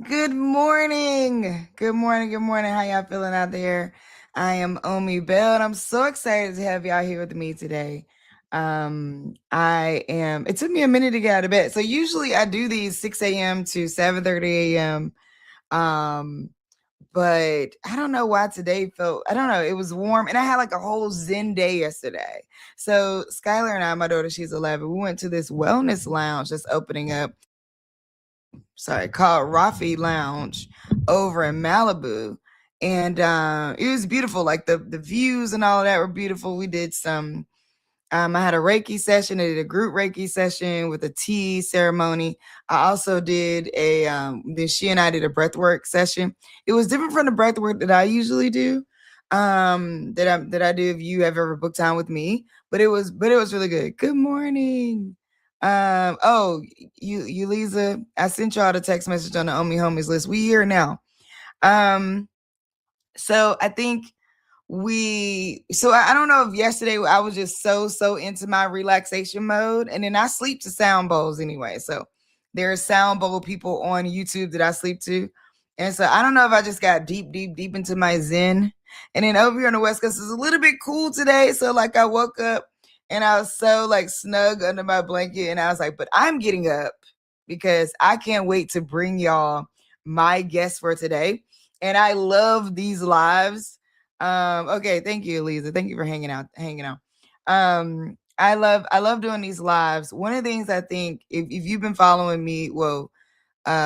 Good morning. Good morning. Good morning. How y'all feeling out there? I am Omi Bell, and I'm so excited to have y'all here with me today. It took me a minute to get out of bed. So usually I do these 6 a.m. to 7:30 a.m. Um, but I don't know why today I don't know, it was warm and I had like a whole Zen day yesterday. So Skylar and I, my daughter, she's 11, we went to this wellness lounge that's opening up, called Rafi Lounge over in Malibu. And it was beautiful. Like the views and all of that were beautiful. We did some I had a Reiki session. I did a group Reiki session with a tea ceremony. I also did then she and I did a breathwork session. It was different from the breathwork that I usually do. That I do if you have ever booked time with me. But it was really good. Good morning. Oh, you Lisa, I sent y'all the text message on the Omi Homies list. We here now. Um, so I think I don't know if yesterday I was just so into my relaxation mode, and then I sleep to sound bowls anyway. So there are sound bowl people on YouTube that I sleep to. And so I don't know if I just got deep into my zen. And then over here on the West Coast it's a little bit cool today. So like I woke up and I was so like snug under my blanket, and I was like, but I'm getting up because I can't wait to bring y'all my guest for today. And I love these lives. Okay, thank you, Eliza. Thank you for hanging out. I love doing these lives. One of the things I think, if you've been following me, well,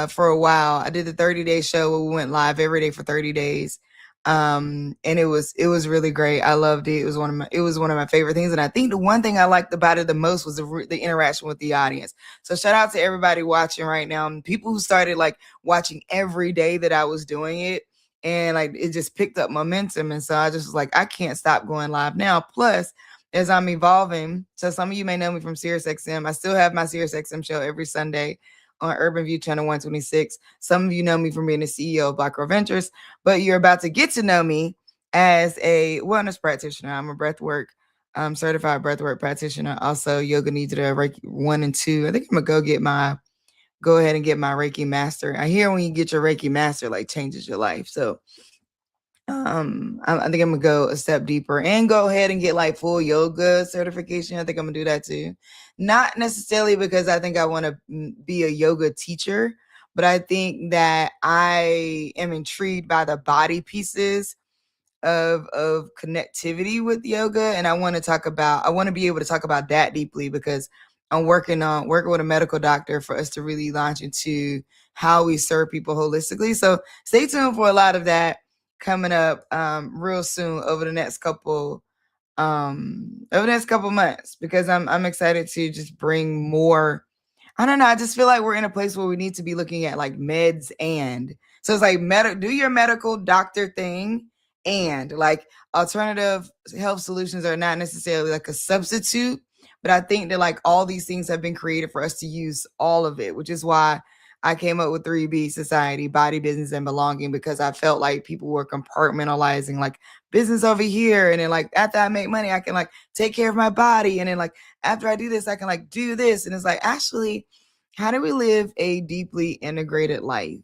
for a while, I did the 30-day show where we went live every day for 30 days. And it was really great. I loved it. It was one of my favorite things. And I think the one thing I liked about it the most was the interaction with the audience. So shout out to everybody watching right now, and people who started like watching every day that I was doing it, and like it just picked up momentum. And so I just was like, I can't stop going live now. Plus, as I'm evolving, so some of you may know me from SiriusXM. I still have my SiriusXM show every Sunday on Urban View Channel 126. Some of you know me from being the CEO of Black Girl Ventures, but you're about to get to know me as a wellness practitioner. I'm a breathwork certified breathwork practitioner, also yoga nidra, Reiki 1 and 2. I think I'm gonna go ahead and get my Reiki master. I hear when you get your Reiki master, like changes your life. So I think I'm gonna go a step deeper and go ahead and get like full yoga certification. I think I'm gonna do that too. Not necessarily because I think I want to be a yoga teacher, but I think that I am intrigued by the body pieces of connectivity with yoga, and I want to be able to talk about that deeply, because I'm working with a medical doctor for us to really launch into how we serve people holistically. So stay tuned for a lot of that coming up real soon over the next couple months, because I'm excited to just bring more. I don't know. I just feel like we're in a place where we need to be looking at like meds, and so it's like do your medical doctor thing, and like alternative health solutions are not necessarily like a substitute, but I think that like all these things have been created for us to use all of it, which is why I came up with 3B Society, Body, Business, and Belonging, because I felt like people were compartmentalizing like business over here, and then like after I make money I can like take care of my body, and then like after I do this I can like do this. And it's like, actually, how do we live a deeply integrated life?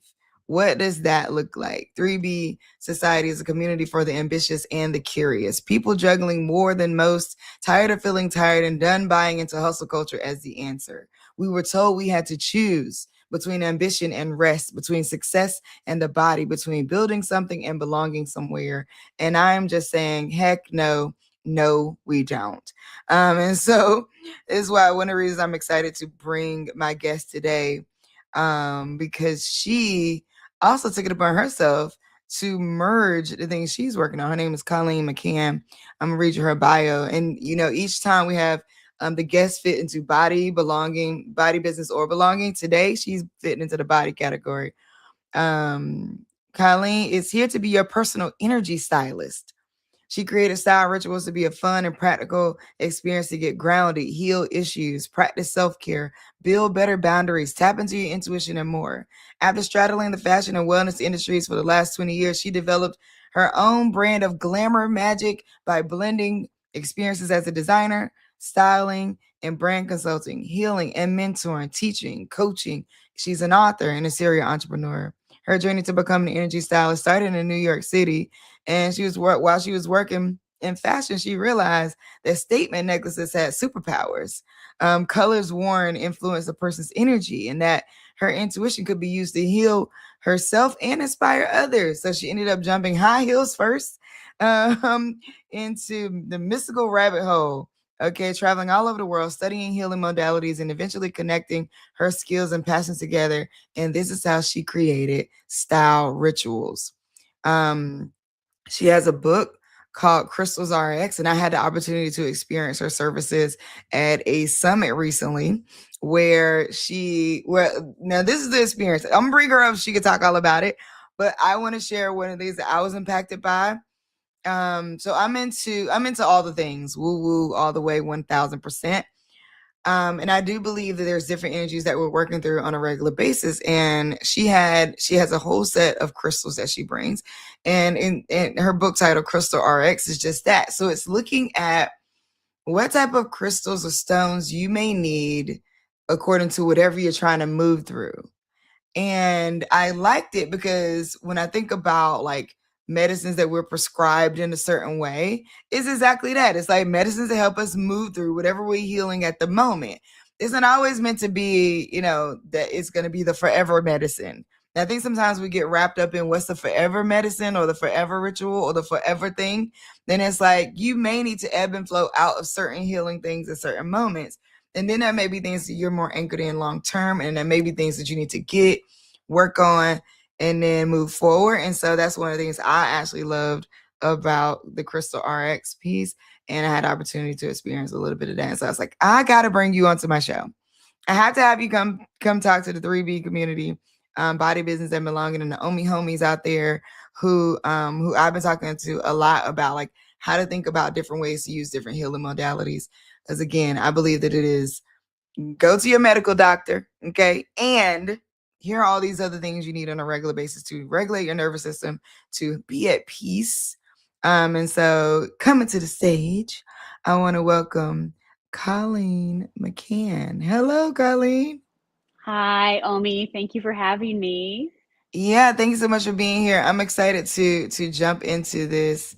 What does that look like? 3B Society is a community for the ambitious and the curious, people juggling more than most, tired of feeling tired, and done buying into hustle culture as the answer. We were told we had to choose between ambition and rest, between success and the body, between building something and belonging somewhere. And I'm just saying, heck no, no, we don't. And so this is why one of the reasons I'm excited to bring my guest today, because she also took it upon herself to merge the things she's working on. Her name is Colleen McCann. I'm gonna read you her bio, and each time we have the guests fit into body, belonging, body, business, or belonging. Today, she's fitting into the body category. Colleen is here to be your personal energy stylist. She created style rituals to be a fun and practical experience to get grounded, heal issues, practice self-care, build better boundaries, tap into your intuition, and more. After straddling the fashion and wellness industries for the last 20 years, she developed her own brand of glamour magic by blending experiences as a designer, styling, and brand consulting, healing and mentoring, teaching, coaching. She's an author and a serial entrepreneur. her journey to become an energy stylist started in New York City, and while she was working in fashion, she realized that statement necklaces had superpowers. Colors worn influence a person's energy, and that her intuition could be used to heal herself and inspire others. So she ended up jumping high heels first um, into the mystical rabbit hole. Okay, traveling all over the world, studying healing modalities, and eventually connecting her skills and passions together. And this is how she created style rituals. Um, she has a book called Crystals RX, and I had the opportunity to experience her services at a summit recently well, now this is the experience. I'm gonna bring her up so she could talk all about it, but I want to share one of these that I was impacted by. So I'm into all the things woo woo all the way 1000%. And I do believe that there's different energies that we're working through on a regular basis. And she has a whole set of crystals that she brings. And in her book title, Crystal RX, is just that. So it's looking at what type of crystals or stones you may need according to whatever you're trying to move through. And I liked it because when I think about like medicines that we're prescribed in a certain way, it's exactly that. It's like medicines that help us move through whatever we're healing at the moment. It's not always meant to be, that it's going to be the forever medicine. And I think sometimes we get wrapped up in what's the forever medicine or the forever ritual or the forever thing. Then it's like you may need to ebb and flow out of certain healing things at certain moments. And then there may be things that you're more anchored in long term, and there may be things that you need to get, work on, and then move forward. And so that's one of the things I actually loved about the Crystal RX piece. And I had the opportunity to experience a little bit of that. And so I was like, I gotta bring you onto my show. I have to have you come talk to the 3B community, body business and belonging, and the Omi homies out there who I've been talking to a lot about like how to think about different ways to use different healing modalities. Because again, I believe that it is go to your medical doctor, okay? And here are all these other things you need on a regular basis to regulate your nervous system, to be at peace. And so coming to the stage, I want to welcome Colleen McCann. Hello, Colleen. Hi, Omi. Thank you for having me. Yeah, thank you so much for being here. I'm excited to jump into this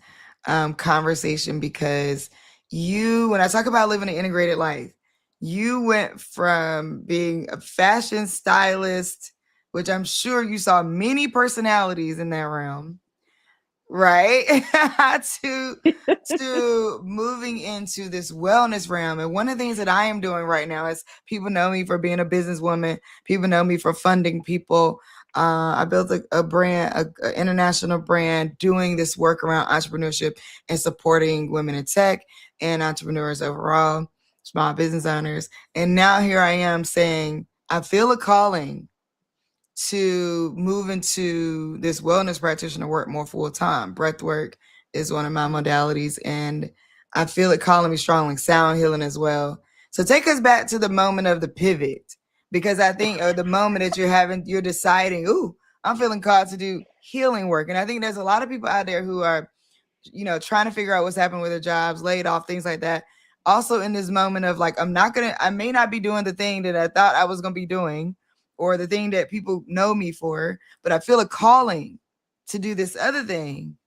conversation because when I talk about living an integrated life, you went from being a fashion stylist, which I'm sure you saw many personalities in that realm, right? to to moving into this wellness realm. And one of the things that I am doing right now is people know me for being a businesswoman. People know me for funding people. I built a brand, a international brand, doing this work around entrepreneurship and supporting women in tech and entrepreneurs overall, small business owners. And now here I am saying, I feel a calling to move into this wellness practitioner work more full time. Breath work is one of my modalities, and I feel it calling me strongly. Sound healing as well. So take us back to the moment of the pivot, because I think, or the moment that you're deciding, ooh, I'm feeling called to do healing work, and I think there's a lot of people out there who are trying to figure out what's happening with their jobs, laid off, things like that. Also in this moment of like, I may not be doing the thing that I thought I was going to be doing or the thing that people know me for, but I feel a calling to do this other thing.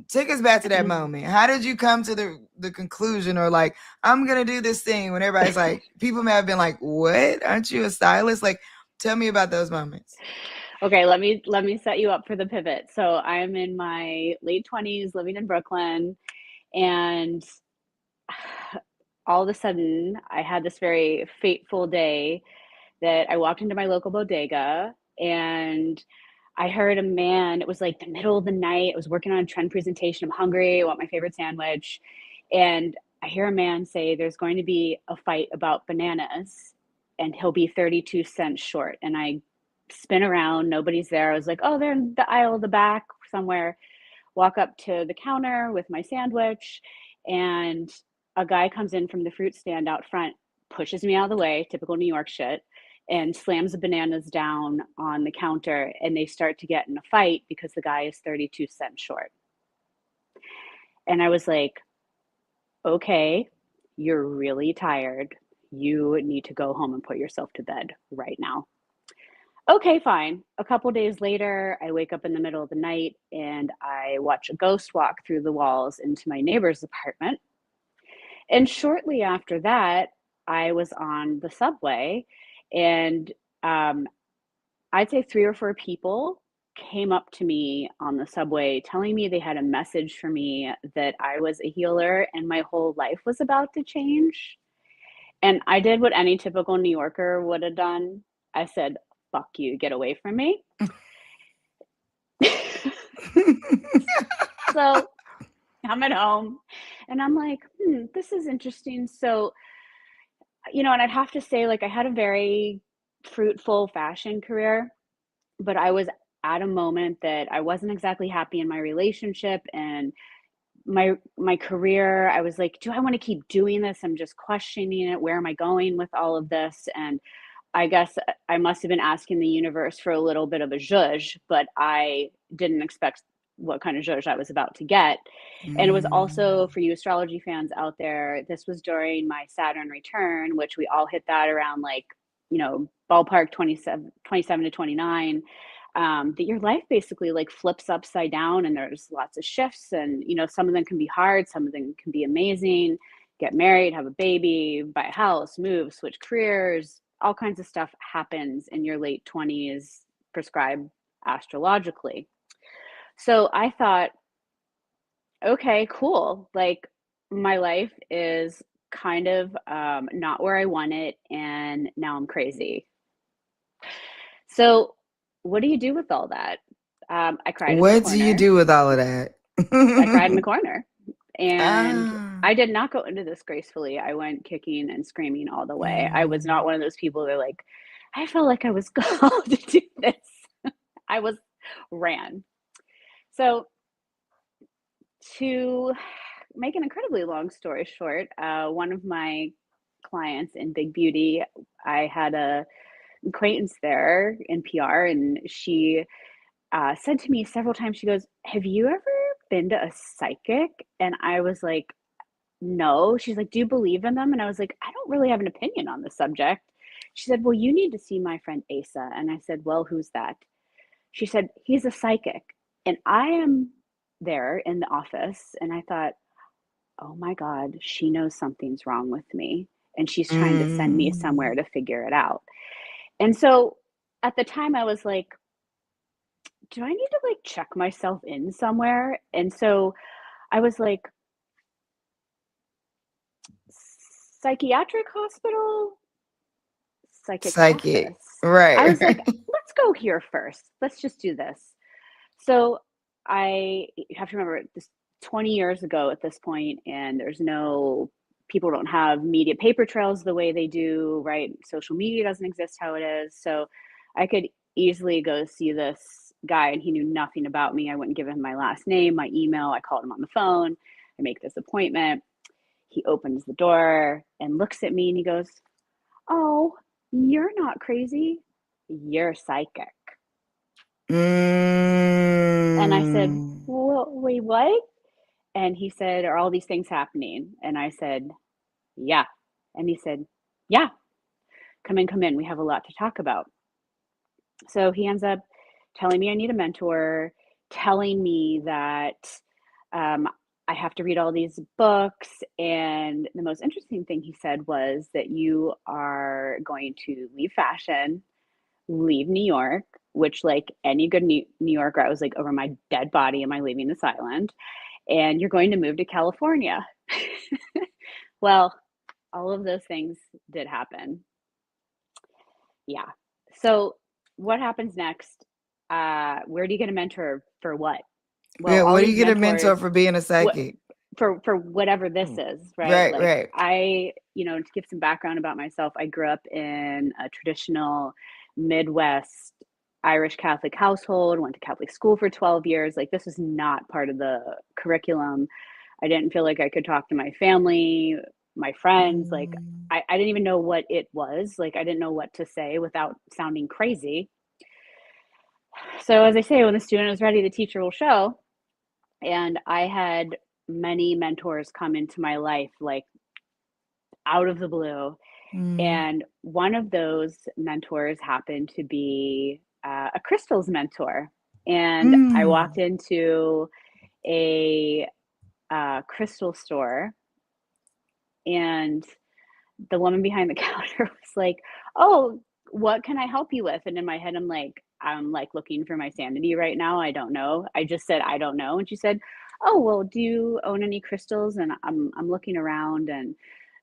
Take us back to that moment. How did you come to the conclusion or like, I'm going to do this thing when everybody's like, people may have been like, what? Aren't you a stylist? Like, tell me about those moments. Okay, let me set you up for the pivot. So I'm in my late 20s living in Brooklyn, and all of a sudden I had this very fateful day that I walked into my local bodega, and I heard a man. It was like the middle of the night. I was working on a trend presentation. I'm hungry. I want my favorite sandwich. And I hear a man say, there's going to be a fight about bananas, and he'll be 32 cents short. And I spin around. Nobody's there. I was like, oh, they're in the aisle of the back somewhere. Walk up to the counter with my sandwich, and a guy comes in from the fruit stand out front, pushes me out of the way, typical New York shit, and slams the bananas down on the counter. And they start to get in a fight because the guy is 32 cents short. And I was like, okay, you're really tired. You need to go home and put yourself to bed right now. Okay, fine. A couple days later, I wake up in the middle of the night and I watch a ghost walk through the walls into my neighbor's apartment. And shortly after that, I was on the subway, and um, I'd say three or four people came up to me on the subway telling me they had a message for me that I was a healer and my whole life was about to change. And I did what any typical New Yorker would have done. I said, fuck you, get away from me. So I'm at home and I'm like, this is interesting. So, and I'd have to say, like, I had a very fruitful fashion career, but I was at a moment that I wasn't exactly happy in my relationship and my career. I was like, do I want to keep doing this? I'm just questioning it. Where am I going with all of this? And I guess I must have been asking the universe for a little bit of a zhuzh, but I didn't expect what kind of zhuzh I was about to get. And it was also, Mm. for you astrology fans out there, this was during my Saturn return, which we all hit that around, like, ballpark 27 to 29. That your life basically like flips upside down and there's lots of shifts, and some of them can be hard, some of them can be amazing. Get married, have a baby, buy a house, move, switch careers, all kinds of stuff happens in your late 20s, prescribed astrologically. So I thought, okay, cool. Like, my life is kind of not where I want it, and now I'm crazy. So, what do you do with all that? I cried in the What do you corner. do with all of that? I cried in the corner. And Ah. I did not go into this gracefully. I went kicking and screaming all the way. I was not Mm. one of those people that, like, I felt like I was called to do this. I was ran. So, to make an incredibly long story short, one of my clients in Big Beauty, I had a acquaintance there in PR, and she said to me several times, she goes, have you ever been to a psychic? And I was like, no. She's like, do you believe in them? And I was like, I don't really have an opinion on the subject. She said, well, you need to see my friend Asa. And I said, well, who's that? She said, he's a psychic. And I am there in the office. And I thought, oh my God, she knows something's wrong with me. And she's trying to send me Mm. somewhere to figure it out. And so at the time, I was like, do I need to like check myself in somewhere? And so I was like, psychiatric hospital, psychic Psychic. office. I Right. was like, let's go here first. Let's just do this. So I have to remember this 20 years ago at this point, and there's no, people don't have media paper trails the way they do, right? Social media doesn't exist how it is. So I could easily go see this guy, and he knew nothing about me. I wouldn't give him my last name, my email. I called him on the phone. I make this appointment. He opens the door and looks at me and he goes, oh, you're not crazy. You're psychic. And I said, Mm. well, wait, what? And he said, are all these things happening? And I said, yeah. And he said, yeah, come in, come in. We have a lot to talk about. So he ends up telling me I need a mentor, telling me that um, I have to read all these books. And the most interesting thing he said was that you are going to leave fashion, leave New York, which, like any good New Yorker, I was like, over my dead body, am I leaving this island? And you're going to move to California. Well, all of those things did happen. Yeah. So what happens next? Where do you get a mentor for what? Well, Yeah, all what do these you get a mentor mentors, for being a what psychic? for whatever this Mm. is, right? Right, Like, right. to give some background about myself, I grew up in a traditional Midwest Irish Catholic household, went to Catholic school for 12 years. Like, this was not part of the curriculum. I didn't feel like I could talk to my family, my friends. Like, Mm. I didn't even know what it was. Like, I didn't know what to say without sounding crazy. So, as I say, when the student is ready, the teacher will show. And I had many mentors come into my life, like, out of the blue. Mm. And one of those mentors happened to be a crystals mentor. And I walked Mm. into a crystal store, and the woman behind the counter was like, "Oh, what can I help you with?" And in my head, I'm like looking for my sanity right now. I don't know. I just said I don't know, and she said, "Oh, well, do you own any crystals?" And I'm looking around, and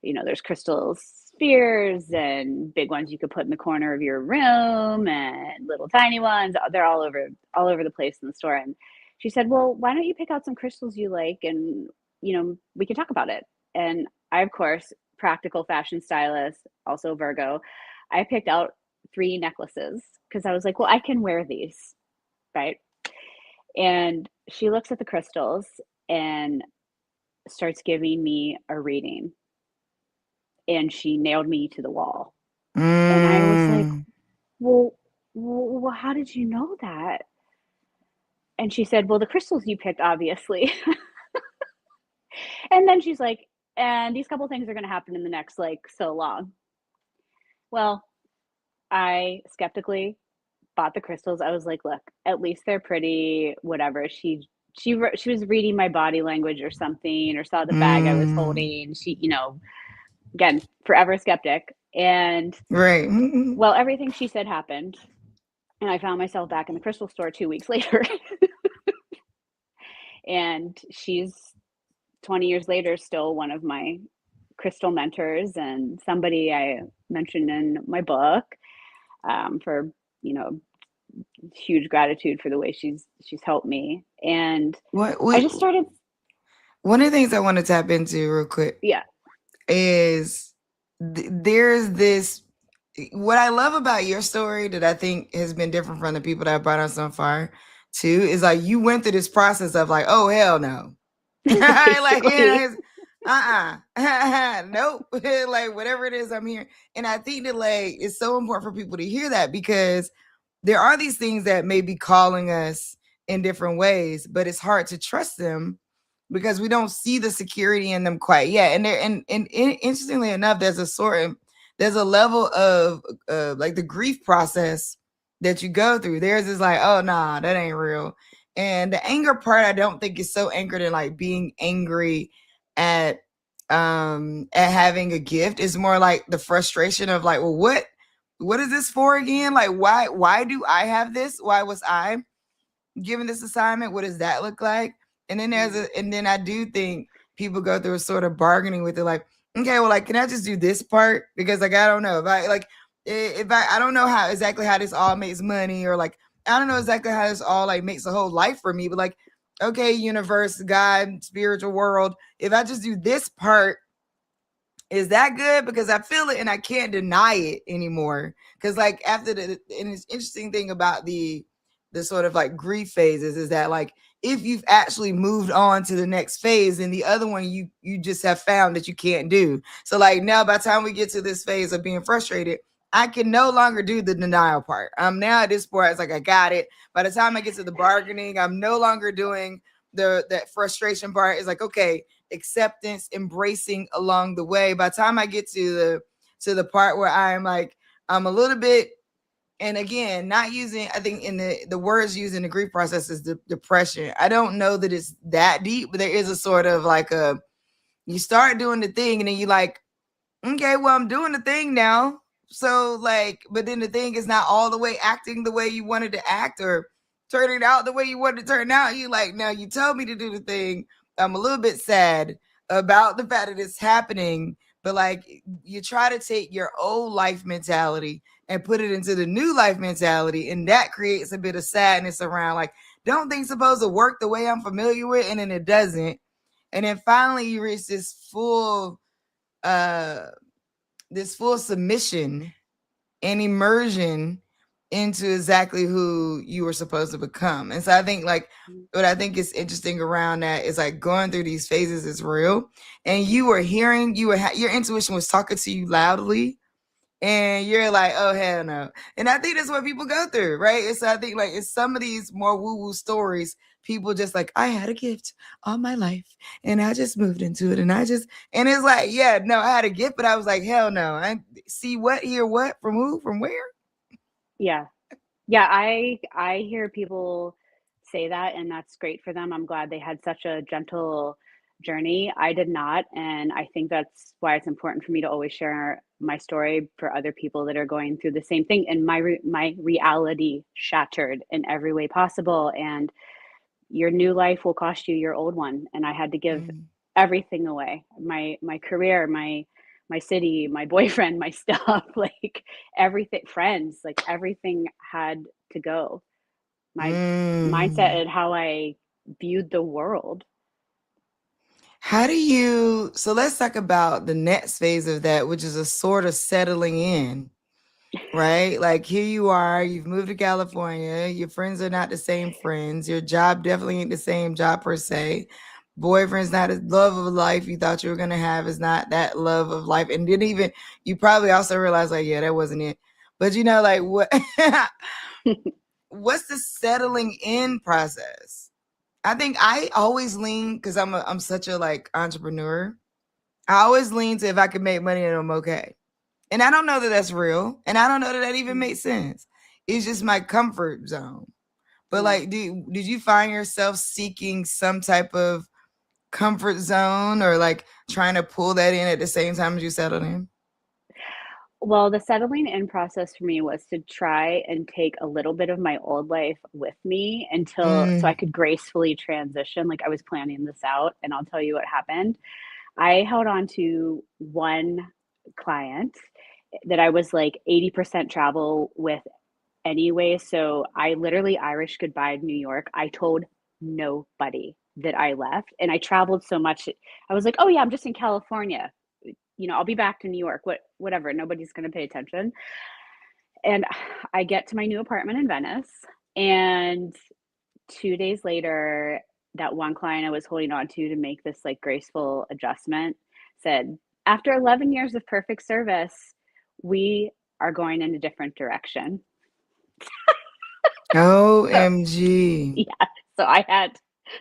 there's crystal spheres and big ones you could put in the corner of your room, and little tiny ones. They're all over the place in the store. And she said, "Well, why don't you pick out some crystals you like, and we can talk about it." And I, of course, practical fashion stylist, also Virgo, I picked out 3 necklaces because I was like, well, I can wear these, right? And she looks at the crystals and starts giving me a reading, and she nailed me to the wall. And I was like, Mm. well, how did you know that? And she said, well, the crystals you picked, obviously. And then she's like, and these couple things are going to happen in the next like so long. Well, I skeptically bought the crystals. I was like, look, at least they're pretty, whatever. She was reading my body language or something, or saw the bag I was Mm. holding. She, again, forever skeptic. And Right. well, everything she said happened, and I found myself back in the crystal store 2 weeks later. And she's 20 years later still one of my crystal mentors, and somebody I mentioned in my book, for you know huge gratitude for the way she's helped me. And What I we just started. One of the things I want to tap into real quick Yeah. is there's this what I love about your story that I think has been different from the people that I brought on so far too is like you went through this process of like, oh hell no. Like, Basically. it's nope. Like whatever it is I'm hearing. And I think that like it's so important for people to hear that because there are these things that may be calling us in different ways, but it's hard to trust them because we don't see the security in them quite yet. And there, interestingly enough, there's a level of like the grief process that you go through. Theirs is like, oh nah, that ain't real. And the anger part, I don't think is so anchored in like being angry at at having a gift. It's more like the frustration of like, well, what is this for again? Like why do I have this? Why was I given this assignment? What does that look like? And then I do think people go through a sort of bargaining with it, like, okay, well, like, can I just do this part? Because like I don't know if I like if I don't know how exactly how this all makes money, or like I don't know exactly how this all like makes a whole life for me, but like, okay, universe, God, spiritual world, if I just do this part, is that good? Because I feel it and I can't deny it anymore. Because like after and it's interesting thing about the sort of like grief phases is that like if you've actually moved on to the next phase, then the other one you just have found that you can't do. So like now by the time we get to this phase of being frustrated, I can no longer do the denial part. I'm now at this point, it's like I got it. By the time I get to the bargaining, I'm no longer doing that frustration part. Is like, okay, acceptance, embracing along the way. By the time I get to the part where I'm like, I'm a little bit, and again, not using, I think in the words used in the grief process is depression. I don't know that it's that deep, but there is a sort of like a, you start doing the thing and then you like, okay, well, I'm doing the thing now. So like, but then the thing is not all the way acting the way you wanted to act or turning out the way you wanted to turn out. You like, now you told me to do the thing. I'm a little bit sad about the fact that it's happening, but like you try to take your old life mentality and put it into the new life mentality. And that creates a bit of sadness around like, don't think supposed to work the way I'm familiar with. And then it doesn't. And then finally you reach uh this full submission and immersion into exactly who you were supposed to become. And so I think like what I think is interesting around that is like going through these phases is real, and you were hearing, your intuition was talking to you loudly, and you're like, oh hell no. And I think that's what people go through, right? And so I think like it's some of these more woo woo stories people just like, I had a gift all my life and I just moved into it. And it's like, yeah, no, I had a gift, but I was like, hell no. I see what, hear what, from who, from where? Yeah. Yeah, I hear people say that, and that's great for them. I'm glad they had such a gentle journey. I did not, and I think that's why it's important for me to always share my story for other people that are going through the same thing, and my reality shattered in every way possible, and your new life will cost you your old one, and I had to give Mm. everything away. My career, my city, my boyfriend, my stuff, like everything, friends, like everything had to go. My mindset Mm. and how I viewed the world. How do you, so let's talk about the next phase of that, which is a sort of settling in, right? Like here you are, you've moved to California, your friends are not the same friends, your job definitely ain't the same job per se. Boyfriend's not a love of life you thought you were gonna have, is not that love of life. And didn't even, you probably also realized like, yeah, that wasn't it. But you know, like what what's the settling in process? I think I always lean because I'm such a like entrepreneur. I always lean to if I can make money and I'm okay. And I don't know that that's real, and I don't know that that even makes sense. It's just my comfort zone. But Yeah. like, did you find yourself seeking some type of comfort zone or like trying to pull that in at the same time as you settled in? Well, the settling in process for me was to try and take a little bit of my old life with me until so I Mm. could gracefully transition. Like I was planning this out, and I'll tell you what happened. I held on to one client that I was like 80% travel with anyway. So I literally Irish goodbye New York. I told nobody that I left. And I traveled so much. I was like, oh yeah, I'm just in California. I'll be back to New York. Whatever. Nobody's gonna pay attention. And I get to my new apartment in Venice, and 2 days later, that one client I was holding on to make this like graceful adjustment said, after 11 years of perfect service, we are going in a different direction. So, OMG. yeah, so I had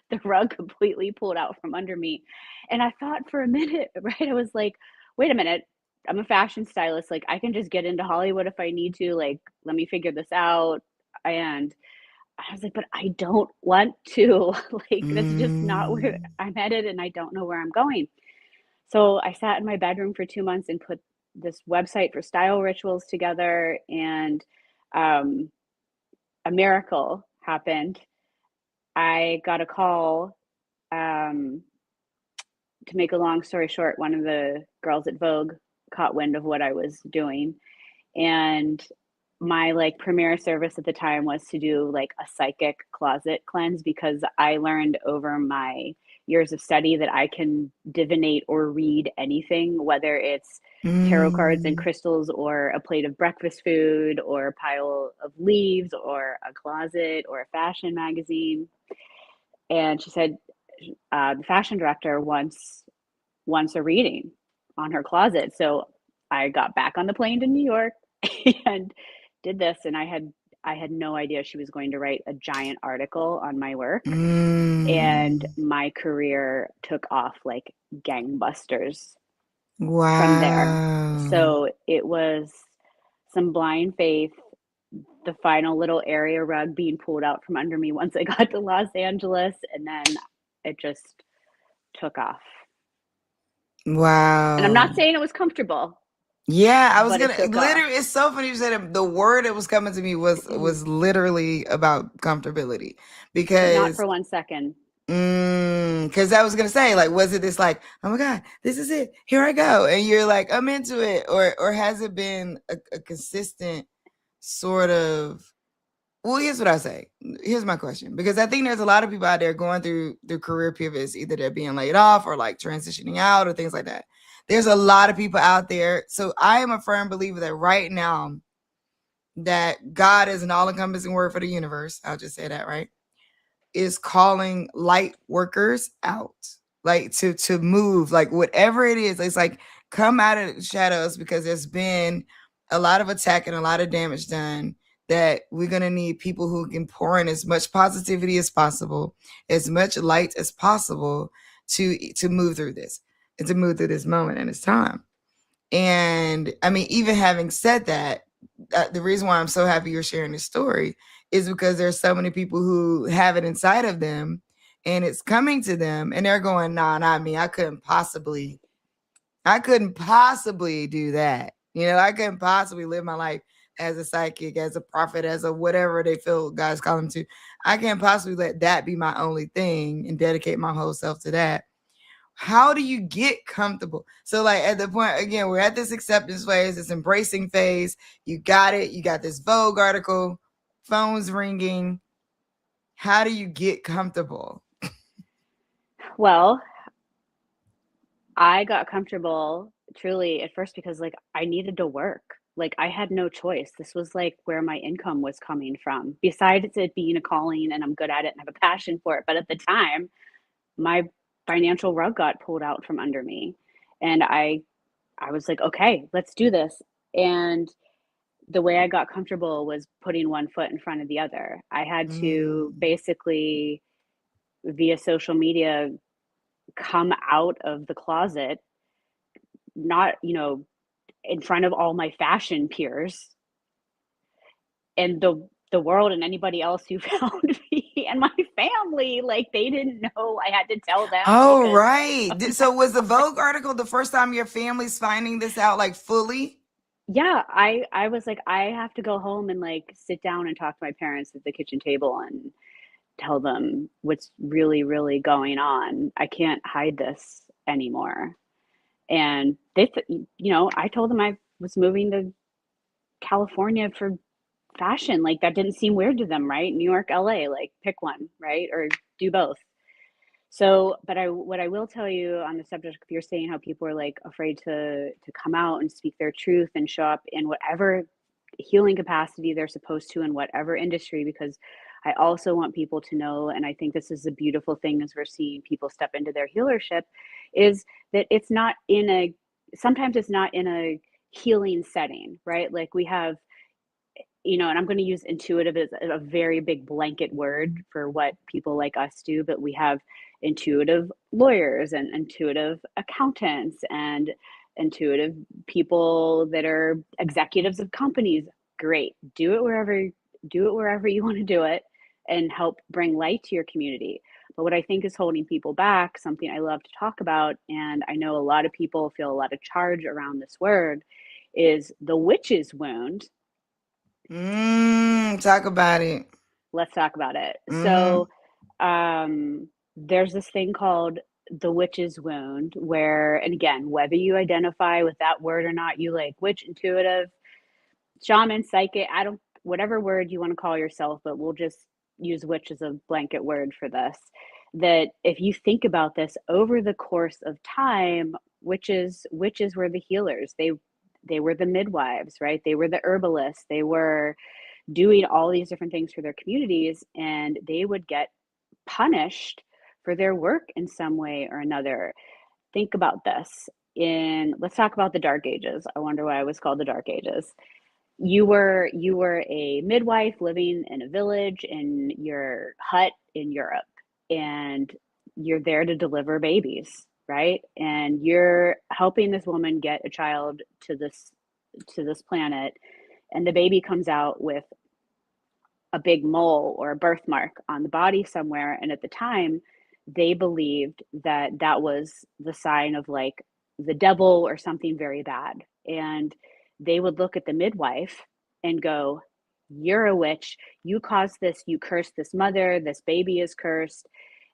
the rug completely pulled out from under me. And I thought for a minute, right? I was like, wait a minute. I'm a fashion stylist. Like, I can just get into Hollywood if I need to. Like, let me figure this out. And I was like, but I don't want to. Like, that's just not where Mm. I'm headed, and I don't know where I'm going. So I sat in my bedroom for 2 months and put this website for style rituals together, and um, a miracle happened. I got a call. Um, to make a long story short, one of the girls at Vogue caught wind of what I was doing, and my like premier service at the time was to do like a psychic closet cleanse because I learned over my years of study that I can divinate or read anything, whether it's tarot cards and Mm. crystals or a plate of breakfast food or a pile of leaves or a closet or a fashion magazine. And she said the fashion director wants a reading on her closet. So I got back on the plane to New York and did this, and I had no idea she was going to write a giant article on my work, and Mm. my career took off like gangbusters from there. Wow. So it was some blind faith, the final little area rug being pulled out from under me once I got to Los Angeles, and then it just took off. And I'm Wow. not saying it was comfortable, Yeah, I was but it gonna took off. literally. It's so funny you said it. The word that was coming to me was literally about comfortability Not because for 1 second. because I was gonna say like, was it this like, oh my god, this is it, here I go, and you're like, I'm into it, or has it been a consistent sort of? Well, here's what I say. Here's my question, because I think there's a lot of people out there going through career pivots, either they're being laid off or like transitioning out or things like that. There's a lot of people out there. So I am a firm believer that right now that God is an all-encompassing word for the universe. I'll just say that, right? Is calling light workers out. Like to move, like whatever it is, it's like come out of the shadows because there's been a lot of attack and a lot of damage done that we're going to need people who can pour in as much positivity as possible, as much light as possible to move through this and to move through this moment and this time. And I mean, even having said that, the reason why I'm so happy you're sharing this story is because there's so many people who have it inside of them and it's coming to them and they're going, nah, not me. I couldn't possibly do that. You know, I couldn't possibly live my life as a psychic, as a prophet, as a whatever they feel God's calling to. I can't possibly let that be my only thing and dedicate my whole self to that. How do you get comfortable? So, like at the point again, we're at this acceptance phase, this embracing phase. You got it. You got this Vogue article, phones ringing. How do you get comfortable? Well, I got comfortable truly at first because like I needed to work. Like I had no choice. This was like where my income was coming from. Besides it being a calling and I'm good at it and I have a passion for it, but at the time, my financial rug got pulled out from under me. And I was like, "Okay, let's do this." And the way I got comfortable was putting one foot in front of the other. I had to Mm. basically via social media come out of the closet, not, in front of all my fashion peers and the world and anybody else who found me and my family. Like they didn't know I had to tell them Oh, because right. of my So was the Vogue article the first time your family's finding this out like fully? yeah, I was like, I have to go home and like sit down and talk to my parents at the kitchen table and tell them what's really, really going on. I can't hide this anymore. And I told them I was moving to California for fashion. Like that didn't seem weird to them, right? New York, LA, like pick one, right? Or do both. So, but what I will tell you on the subject of you're saying how people are like afraid to come out and speak their truth and show up in whatever healing capacity they're supposed to in whatever industry, because I also want people to know, and I think this is a beautiful thing as we're seeing people step into their healership, is that it's not in a sometimes it's not in a healing setting, right? Like we have and I'm going to use intuitive as a very big blanket word for what people like us do, but we have intuitive lawyers and intuitive accountants and intuitive people that are executives of companies. Great. Do it wherever you want to do it and help bring light to your community. But what I think is holding people back, something I love to talk about, and I know a lot of people feel a lot of charge around this word, is the witch's wound. Talk about it. Let's talk about it. Mm-hmm. So, there's this thing called the witch's wound, where, and again, whether you identify with that word or not, you like witch, intuitive, shaman, psychic, I don't, whatever word you want to call yourself, but we'll just use witch as a blanket word for this. That if you think about this over the course of time, witches were the healers. They were the midwives, right? They were the herbalists. They were doing all these different things for their communities, and they would get punished for their work in some way or another. Think about this. Let's talk about the dark ages. I wonder why it was called the dark ages. You were a midwife living in a village in your hut in Europe, and you're there to deliver babies, right? And you're helping this woman get a child to this planet, and the baby comes out with a big mole or a birthmark on the body somewhere. And at the time, they believed that that was the sign of like the devil or something very bad. And they would look at the midwife and go, "You're a witch. You caused this. You cursed this mother. This baby is cursed."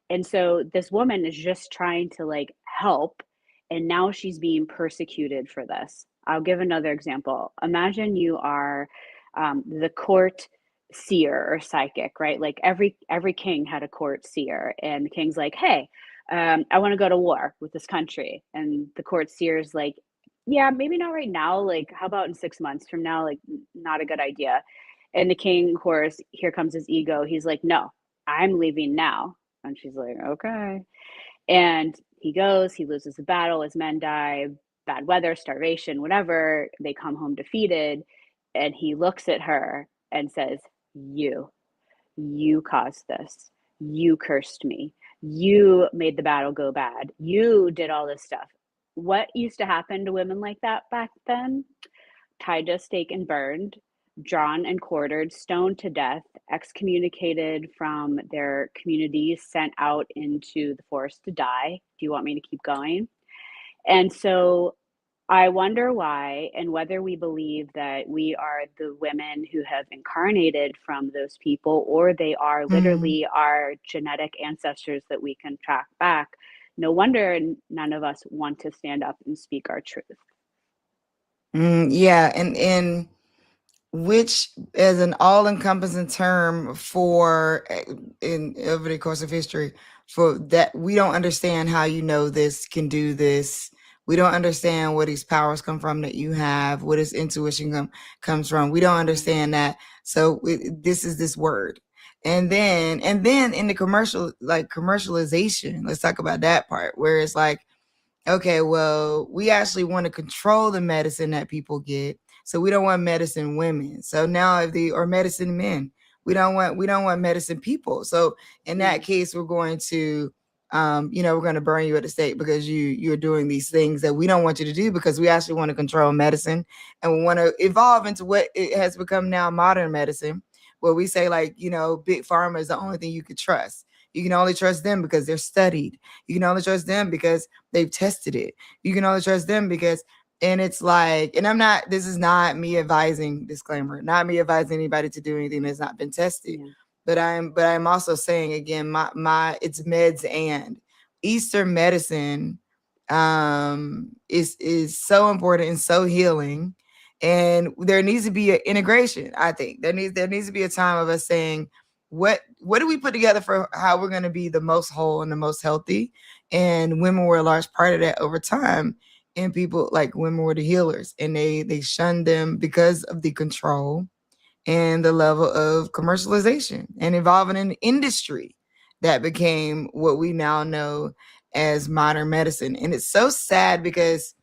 And so this woman is just trying to like help. And now she's being persecuted for this. I'll give another example. Imagine you are the court seer or psychic, right? Like every king had a court seer, and the king's like, "Hey, I want to go to war with this country," and the court seer's like, "Yeah, maybe not right now. Like, how about in 6 months from now? Like, not a good idea." And the king, of course, here comes his ego. He's like, "No, I'm leaving now." And she's like, "Okay." And he goes, he loses the battle, his men die, bad weather, starvation, whatever. They come home defeated. And he looks at her and says, you caused this. You cursed me. You made the battle go bad. You did all this stuff. What used to happen to women like that back then? Tied to a stake and burned, drawn and quartered, stoned to death, excommunicated from their communities, sent out into the forest to die. Do you want me to keep going? And so I wonder why, and whether we believe that we are the women who have incarnated from those people, or they are Mm, literally our genetic ancestors that we can track back. No wonder none of us want to stand up and speak our truth. yeah, and which is an all-encompassing term for in over the course of history for that we don't understand how you know this can do this. We don't understand where these powers come from that you have, where this intuition comes from. We don't Yeah, understand that. So this is this word. And then in the commercial, like commercialization, let's talk about that part where it's like, okay, well, we actually want to control the medicine that people get. So we don't want medicine women. So now if the or medicine men, we don't want medicine people. So in yeah, that case, we're going to we're going to burn you at the stake because you're doing these things that we don't want you to do because we actually want to control medicine and we want to evolve into what it has become now modern medicine, where we say like, big pharma is the only thing you could trust. You can only trust them because they're studied. You can only trust them because they've tested it. You can only trust them because, and it's like, and this is not me advising, disclaimer, not me advising anybody to do anything that's not been tested. yeah, But I'm also saying again, it's meds and Eastern medicine is so important and so healing. And there needs to be an integration. I think there needs to be a time of us saying, what do we put together for how we're going to be the most whole and the most healthy, and women were a large part of that over time. And people like women were the healers, and they shunned them because of the control and the level of commercialization and evolving an industry that became what we now know as modern medicine. And it's so sad because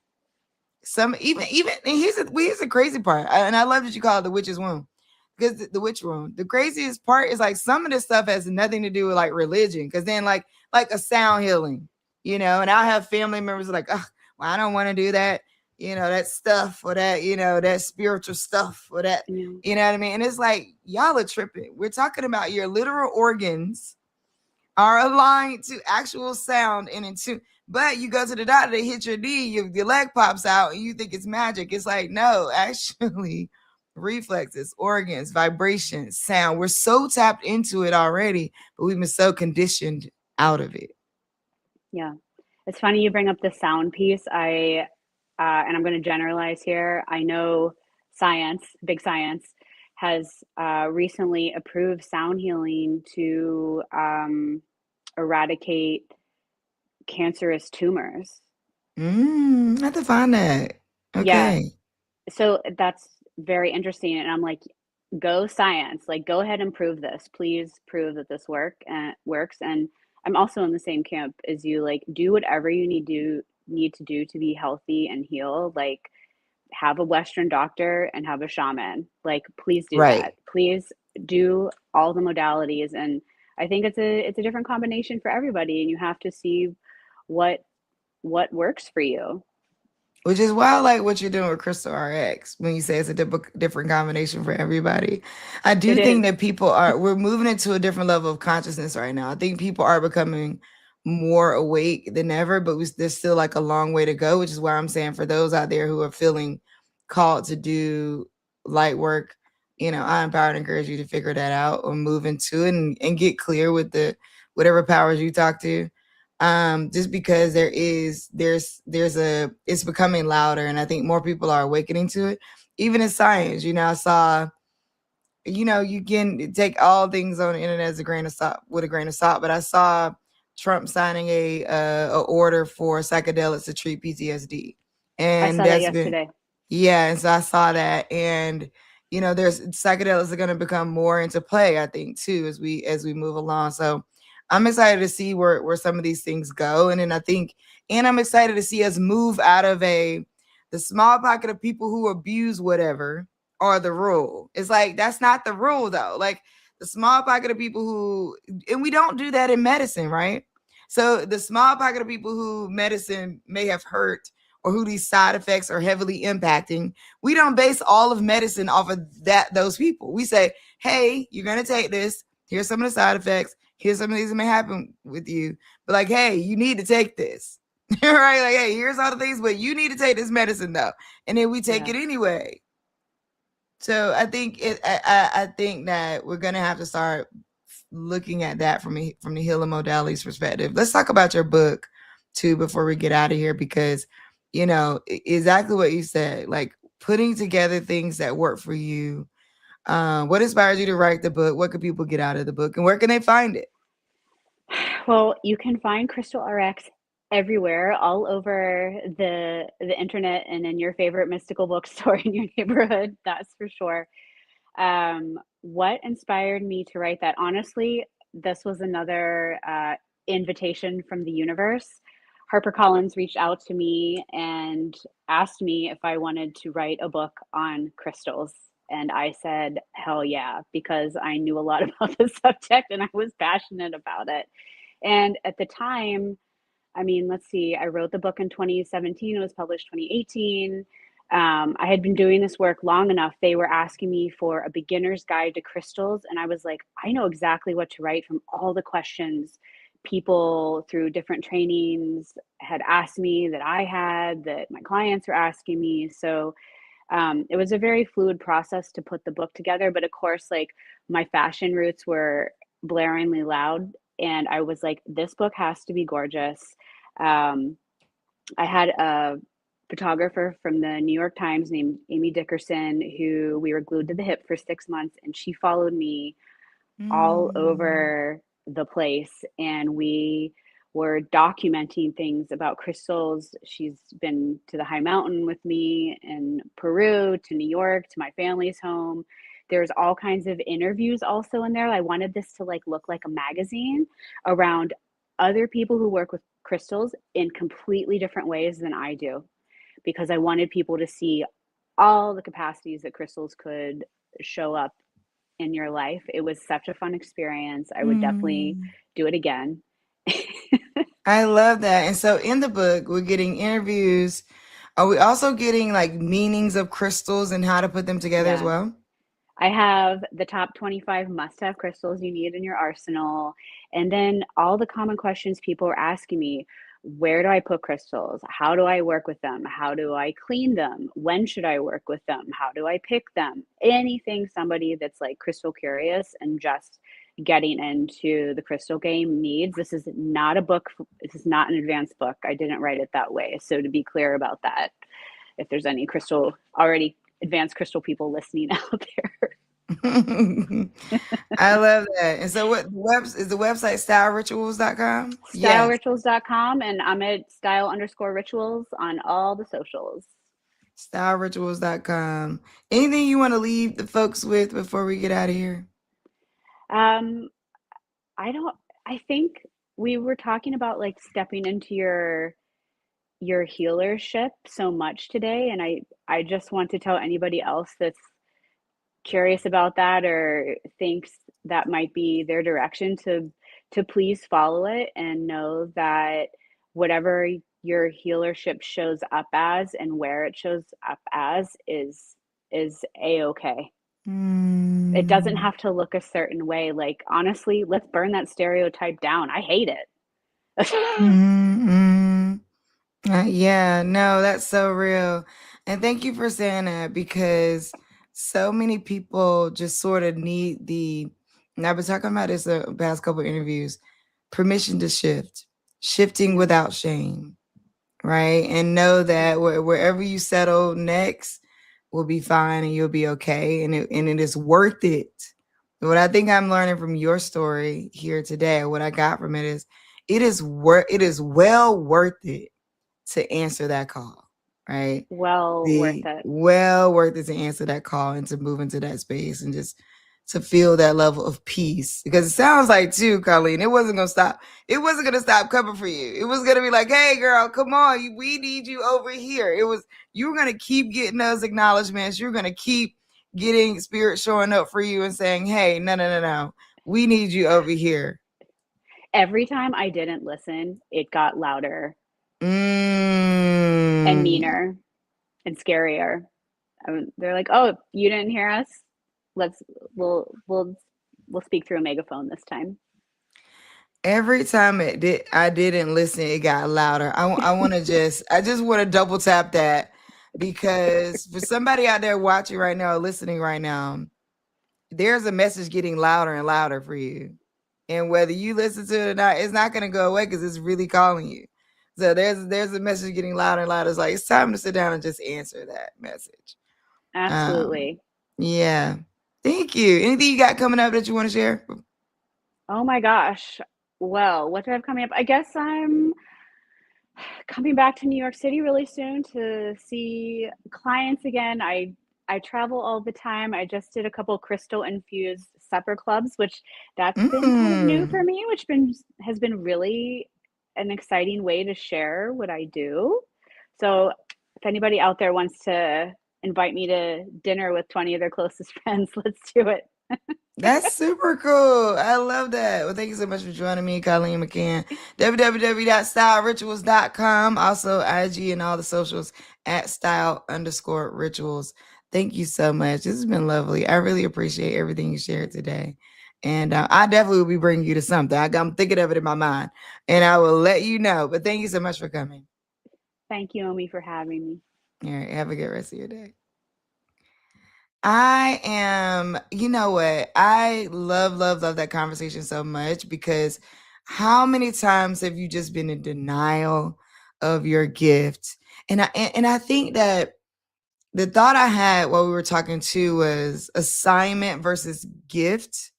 some even and here's the crazy part, and I love that you call it the witch's womb, because the witch room, the craziest part is like some of this stuff has nothing to do with like religion, because then like a sound healing, and I'll have family members like, oh, well, I don't want to do that, that stuff, or that, that spiritual stuff, or that, yeah, you know what I mean. And it's like, y'all are tripping. We're talking about your literal organs are aligned to actual sound and into, but you go to the doctor, they hit your knee, your leg pops out, and you think it's magic. It's like, no, actually, reflexes, organs, vibrations, sound. We're so tapped into it already, but we've been so conditioned out of it. yeah. It's funny you bring up the sound piece. And I'm going to generalize here. I know science, big science, has recently approved sound healing to eradicate cancerous tumors. I have to find that. Yeah, Okay. so that's very interesting. And I'm like, go science, like go ahead and prove this. Please prove that this works. And I'm also in the same camp as you, like do whatever you need to do to be healthy and heal. Like have a Western doctor and have a shaman. Like please do that. Right. Please do all the modalities. And I think it's a different combination for everybody. And you have to see what works for you. Which is why I like what you're doing with Crystal RX when you say it's a different combination for everybody. I It do think is. that we're moving into a different level of consciousness right now. I think people are becoming more awake than ever, but there's still like a long way to go, which is why I'm saying for those out there who are feeling called to do light work, I empower and encourage you to figure that out or move into it and get clear with the whatever powers you talk to, just because it's becoming louder, and I think more people are awakening to it. Even in science, I saw, you can take all things on the internet as a grain of salt, with a grain of salt, but I saw Trump signing a order for psychedelics to treat PTSD, I and saw that that's been, yesterday. yeah, and so I saw that, and there's psychedelics are going to become more into play, I think, too, as we move along. So I'm excited to see where some of these things go, and then I'm excited to see us move out of the small pocket of people who abuse whatever, are the rule. It's like that's not the rule though. Like the small pocket of people who, and we don't do that in medicine, right? So the small pocket of people who medicine may have hurt or who these side effects are heavily impacting, we don't base all of medicine off of those people. We say, hey, you're gonna take this. Here's some of the side effects. Here's some of these that may happen with you. But like, hey, you need to take this. Right? Like, hey, here's all the things, but you need to take this medicine though. And then we take Yeah. it anyway. So I think I think that we're gonna have to start looking at that from the healing modalities perspective. Let's talk about your book too before we get out of here, because exactly what you said, like putting together things that work for you. What inspired you to write the book? What can people get out of the book, and where can they find it? Well, you can find Crystal RX everywhere, all over the internet and in your favorite mystical bookstore in your neighborhood, that's for sure. What inspired me to write that? Honestly, this was another invitation from the universe. HarperCollins reached out to me and asked me if I wanted to write a book on crystals. And I said, hell yeah, because I knew a lot about the subject and I was passionate about it. And at the time, I mean, let's see, I wrote the book in 2017, it was published 2018. I had been doing this work long enough. They were asking me for a beginner's guide to crystals. And I was like, I know exactly what to write from all the questions people through different trainings had asked me, that my clients were asking me. So it was a very fluid process to put the book together. But of course, like my fashion roots were blaringly loud. And I was like, this book has to be gorgeous. Um, I had a photographer from the New York Times named Amy Dickerson, who we were glued to the hip for 6 months, and she followed me all Mm. over the place. And we were documenting things about crystals. She's been to the high mountain with me in Peru, to New York, to my family's home. There's all kinds of interviews also in there. I wanted this to like look like a magazine around other people who work with crystals in completely different ways than I do, because I wanted people to see all the capacities that crystals could show up in your life. It was such a fun experience. I would definitely Mm. do it again. I love that. And so in the book, we're getting interviews. Are we also getting like meanings of crystals and how to put them together as Yeah. well? I have the top 25 must have crystals you need in your arsenal. And then all the common questions people are asking me: where do I put crystals? How do I work with them? How do I clean them? When should I work with them? How do I pick them? Anything somebody that's like crystal curious and just getting into the crystal game needs. This is not a book, this is not an advanced book. I didn't write it that way. So to be clear about that, if there's any crystal already advanced crystal people listening out there. I love that. And so what is the website stylrituals.com? Yes. Stylrituals.com, and I'm at style_rituals on all the socials. Stylrituals.com. Anything you want to leave the folks with before we get out of here? Um, I don't, I think we were talking about like stepping into your healership so much today. And I just want to tell anybody else that's curious about that or thinks that might be their direction to please follow it and know that whatever your healership shows up as and where it shows up as is a-okay. It doesn't Mm. have to look a certain way. Like honestly, let's burn that stereotype down. I hate it. Mm-hmm. Yeah, no, that's so real. And thank you for saying that, because so many people just sort of need and I've been talking about this the past couple interviews, permission to shift, shifting Yeah. without shame, right? And know that wherever you settle next will be fine and you'll be okay. And it is worth it. What I think I'm learning from your story here today, what I got from it is it is well worth it to answer that call, right? Well worth The it. well worth it to answer that call and to move into that space and just to feel that level of peace. Because it sounds like too, Colleen, it wasn't gonna stop. It wasn't gonna stop coming for you. It was gonna be like, hey girl, come on, we need you over here. You were gonna keep getting those acknowledgments. You're gonna keep getting spirit showing up for you and saying, hey, no, no, no, no, we need you over here? Every time I didn't listen, it got louder and Mm. meaner and scarier. They're like, "Oh, you didn't hear us? Let's we'll we'll we'll speak through a megaphone this time." Every time I didn't listen, it got louder. I want to I just want to double tap that, because for somebody out there watching right now, or listening right now, there's a message getting louder and louder for you. And whether you listen to it or not, it's not going to go away because it's really calling you. So there's a message getting louder and louder. It's like, it's time to sit down and just answer that message. Um, Absolutely. yeah. Thank you. Anything you got coming up that you want to share? Oh my gosh. Well, what do I have coming up? I guess I'm coming back to New York City really soon to see clients again. I travel all the time. I just did a couple crystal infused supper clubs, which that's been kind of new for Mm. me, which been has been really an exciting way to share what I do. So if anybody out there wants to invite me to dinner with 20 of their closest friends, let's do it. That's super cool. I love that. Well, thank you so much for joining me, Colleen McCann. www.style.rituals.com. Also, IG and all the socials at style_rituals. Thank you so much. This has been lovely. I really appreciate everything you shared today. And I definitely will be bringing you to something. I'm thinking of it in my mind, and I will let you know. But thank you so much for coming. Thank you, Omi, for having me. All right. Have a good rest of your day. I am, you know what? I love, love, love that conversation so much, because how many times have you just been in denial of your gift? And I think that the thought I had while we were talking too was assignment versus gift.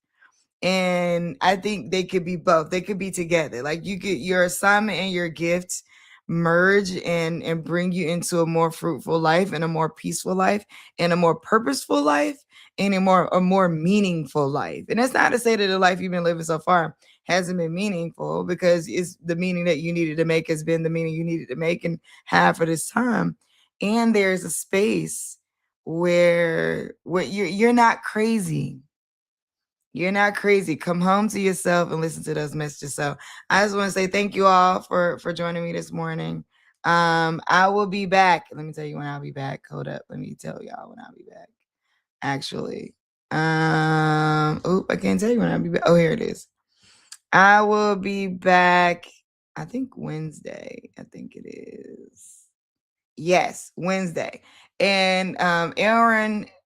And I think they could be both. They could be together. Like, you could, your assignment and your gift merge and bring you into a more fruitful life and a more peaceful life and a more purposeful life and a more meaningful life. And that's not to say that the life you've been living so far hasn't been meaningful, because it's the meaning that you needed to make has been the meaning you needed to make and have for this time. And there's a space where you're not crazy. You're not crazy. Come home to yourself and listen to those messages. So I just want to say thank you all for joining me this morning. I will be back. Let me tell you when I'll be back. Hold up. Let me tell y'all when I'll be back. Actually. I can't tell you when I'll be back. Oh, here it is. I will be back, I think Wednesday. I think it is. Yes, Wednesday. And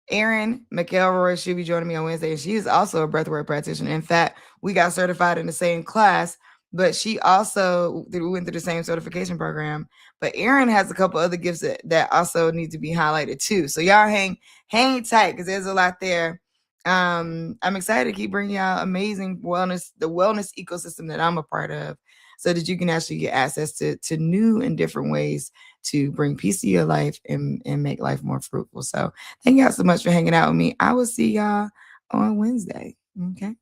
Erin McElroy, she'll be joining me on Wednesday. And she is also a breathwork practitioner. In fact, we got certified in the same class, but she also, we went through the same certification program. But Erin has a couple other gifts that also need to be highlighted too. So y'all hang tight, because there's a lot there. I'm excited to keep bringing y'all amazing the wellness ecosystem that I'm a part of, so that you can actually get access to new and different ways to bring peace to your life and make life more fruitful. So thank y'all so much for hanging out with me. I will see y'all on Wednesday. Okay.